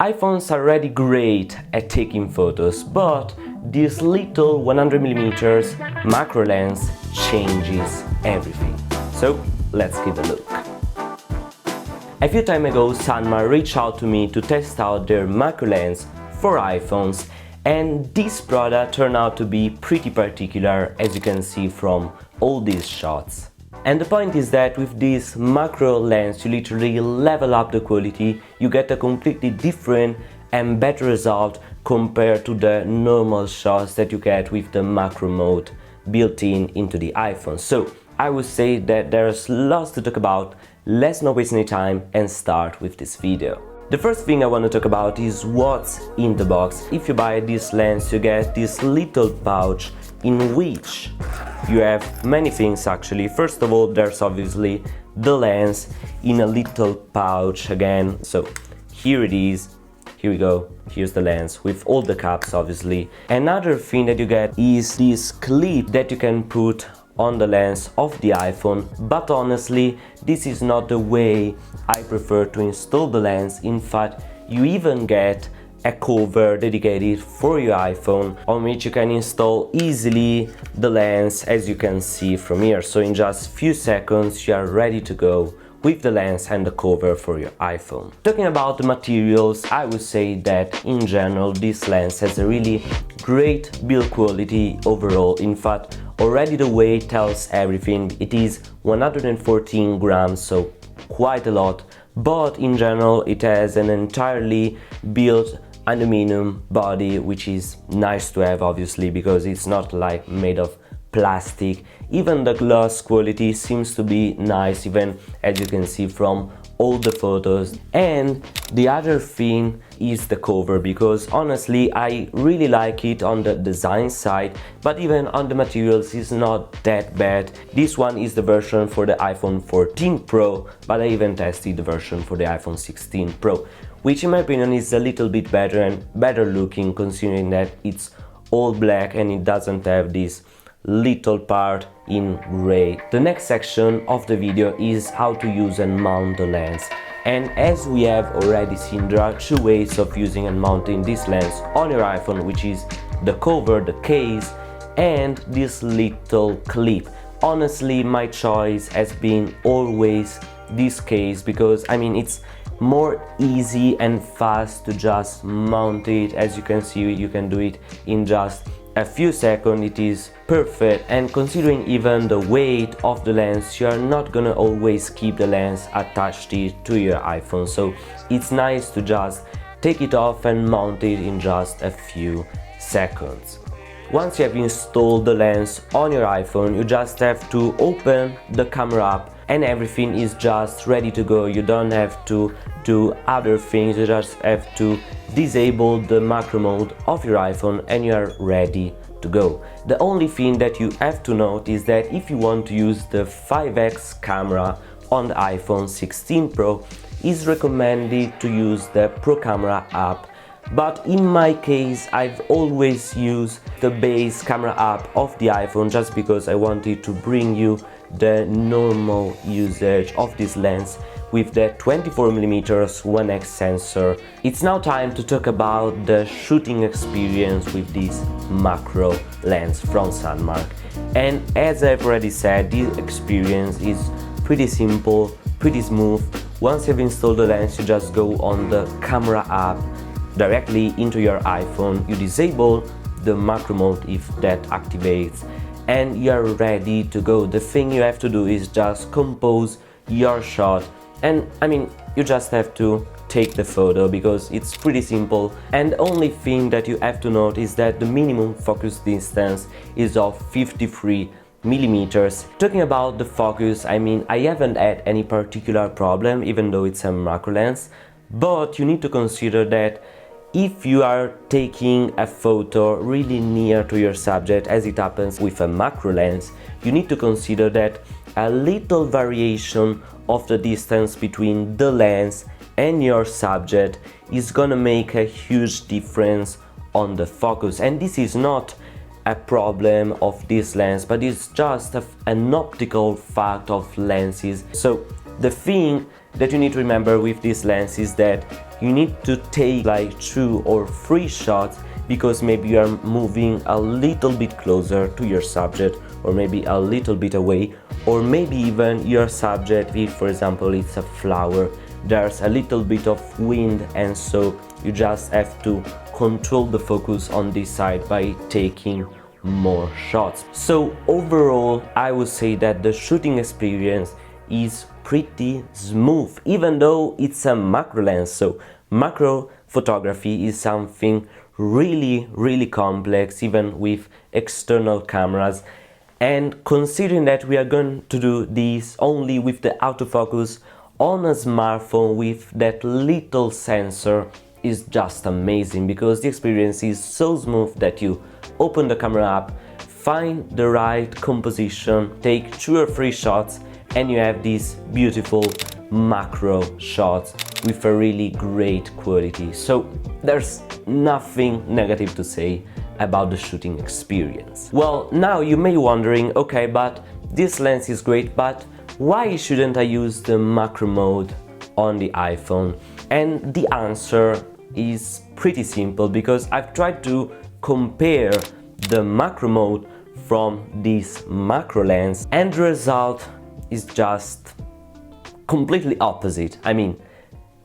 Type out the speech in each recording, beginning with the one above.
iPhones are already great at taking photos, but this little 100mm macro lens changes everything. So let's give a look. A few time ago, Sandmarc reached out to me to test out their macro lens for iPhones, and this product turned out to be pretty particular, as you can see from all these shots. And the point is that with this macro lens you literally level up the quality, you get a completely different and better result compared to the normal shots that you get with the macro mode built into the iPhone. So I would say that there's lots to talk about. Let's not waste any time and start with this video. The first thing I want to talk about is what's in the box. If you buy this lens, you get this little pouch in which you have many things actually. First of all, there's obviously the lens in a little pouch again. So here it is. Here we go. Here's the lens with all the caps obviously. Another thing that you get is this clip that you can put on the lens of the iPhone, but honestly this is not the way I prefer to install the lens. In fact, you even get a cover dedicated for your iPhone on which you can install easily the lens, as you can see from here. So in just few seconds you are ready to go with the lens and the cover for your iPhone. Talking about the materials, I would say that in general this lens has a really great build quality overall. In fact, already the weight tells everything. It is 114 grams, so quite a lot, but in general it has an entirely built aluminum body, which is nice to have obviously because it's not like made of plastic. Even the gloss quality seems to be nice, even as you can see from all the photos. And the other thing is the cover, because honestly I really like it on the design side, but even on the materials is not that bad. This one is the version for the iPhone 14 Pro, but I even tested the version for the iPhone 16 Pro, which in my opinion is a little bit better and better looking, considering that it's all black and it doesn't have this little part in gray. The next section of the video is how to use and mount the lens. And as we have already seen, there are two ways of using and mounting this lens on your iPhone, which is the cover, the case, and this little clip. Honestly, my choice has been always this case, because I mean it's more easy and fast to just mount it. As you can see, you can do it in just a few seconds. It is perfect, and considering even the weight of the lens, you are not gonna always keep the lens attached to your iPhone, so it's nice to just take it off and mount it in just a few seconds. Once you have installed the lens on your iPhone, you just have to open the camera app and everything is just ready to go. You don't have to do other things, you just have to disable the macro mode of your iPhone and you are ready to go. The only thing that you have to note is that if you want to use the 5x camera on the iPhone 16 Pro, it's recommended to use the Pro Camera app. But in my case, I've always used the base camera app of the iPhone just because I wanted to bring you the normal usage of this lens with the 24mm 1x sensor. It's now time to talk about the shooting experience with this macro lens from Sandmarc. And as I've already said, this experience is pretty simple, pretty smooth. Once you've installed the lens, you just go on the camera app directly into your iPhone, you disable the macro mode if that activates, and you're ready to go. The thing you have to do is just compose your shot, and I mean you just have to take the photo because it's pretty simple. And the only thing that you have to note is that the minimum focus distance is of 53mm. Talking about the focus, I mean I haven't had any particular problem even though it's a macro lens, but you need to consider that if you are taking a photo really near to your subject, as it happens with a macro lens, you need to consider that a little variation of the distance between the lens and your subject is gonna make a huge difference on the focus. And this is not a problem of this lens, but it's just an optical fact of lenses. So the thing that you need to remember with this lens is that you need to take like 2 or 3 shots, because maybe you are moving a little bit closer to your subject, or maybe a little bit away, or maybe even your subject, if for example it's a flower, there's a little bit of wind, and so you just have to control the focus on this side by taking more shots. So overall, I would say that the shooting experience is pretty smooth, even though it's a macro lens. So macro photography is something really complex, even with external cameras. And considering that we are going to do this only with the autofocus on a smartphone with that little sensor, is just amazing, because the experience is so smooth that you open the camera up, find the right composition, take 2 or 3 shots, and you have these beautiful macro shots with a really great quality. So there's nothing negative to say about the shooting experience. Well, now you may be wondering, okay, but this lens is great, but why shouldn't I use the macro mode on the iPhone? And the answer is pretty simple, because I've tried to compare the macro mode from this macro lens, and the result is just completely opposite. I mean,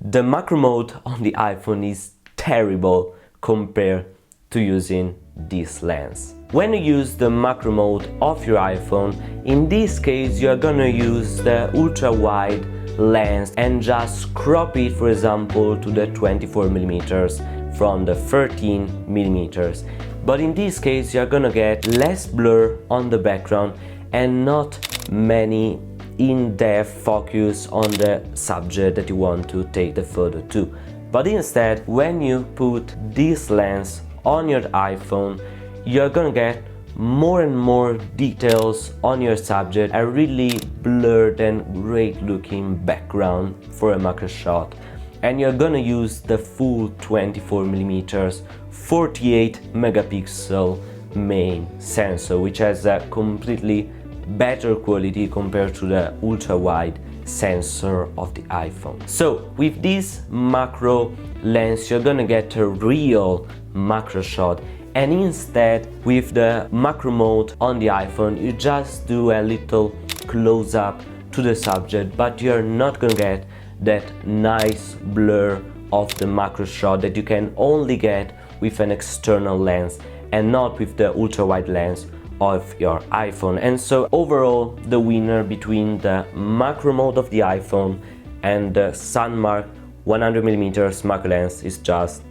the macro mode on the iPhone is terrible compared to using this lens. When you use the macro mode of your iPhone, in this case you are gonna use the ultra wide lens and just crop it, for example, to the 24mm from the 13mm. But in this case you are gonna get less blur on the background and not many in-depth focus on the subject that you want to take the photo to. But instead, when you put this lens on your iPhone, you're gonna get more and more details on your subject, a really blurred and great looking background for a macro shot. And you're gonna use the full 24mm 48 megapixel main sensor, which has a completely better quality compared to the ultra wide sensor of the iPhone. So with this macro lens you're gonna get a real macro shot, and instead with the macro mode on the iPhone you just do a little close up to the subject, but you're not gonna get that nice blur of the macro shot that you can only get with an external lens and not with the ultra wide lens of your iPhone. And so overall the winner between the macro mode of the iPhone and the Sandmarc 100mm macro lens is just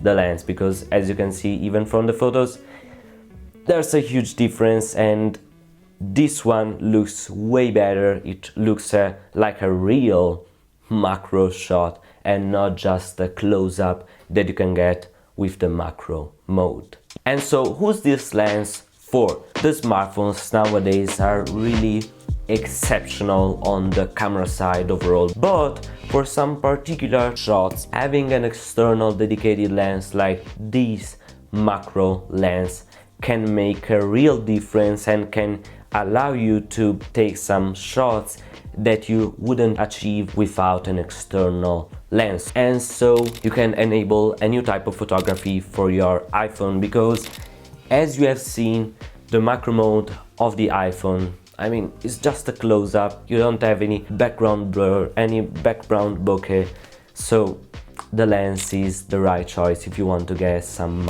the lens, because as you can see even from the photos there's a huge difference, and this one looks way better. It looks like a real macro shot and not just a close-up that you can get with the macro mode. And so who's this lens for? The smartphones nowadays are really exceptional on the camera side overall, but for some particular shots having an external dedicated lens like this macro lens can make a real difference and can allow you to take some shots that you wouldn't achieve without an external lens. And so you can enable a new type of photography for your iPhone, because as you have seen, the macro mode of the iPhone, I mean, it's just a close-up. You don't have any background blur, any background bokeh, so the lens is the right choice if you want to get some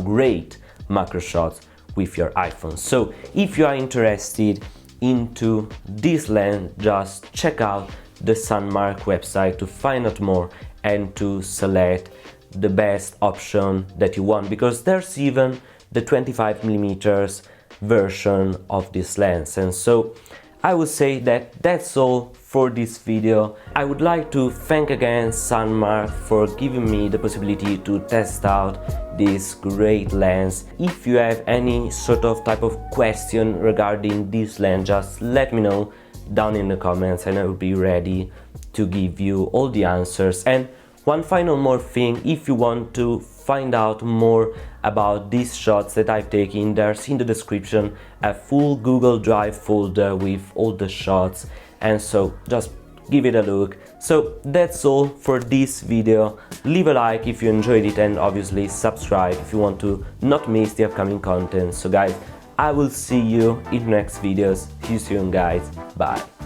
great macro shots with your iPhone. So if you are interested into this lens, just check out the Sandmarc website to find out more and to select the best option that you want, because there's even the 25mm version of this lens. And so I would say that that's all for this video. I would like to thank again Sandmarc for giving me the possibility to test out this great lens. If you have any sort of type of question regarding this lens, just let me know down in the comments and I will be ready to give you all the answers. And one final more thing, if you want to find out more about these shots that I've taken, there's in the description a full Google Drive folder with all the shots, and so just give it a look. So that's all for this video. Leave a like if you enjoyed it, and obviously subscribe if you want to not miss the upcoming content. So guys, I will see you in next videos. See you soon guys, bye.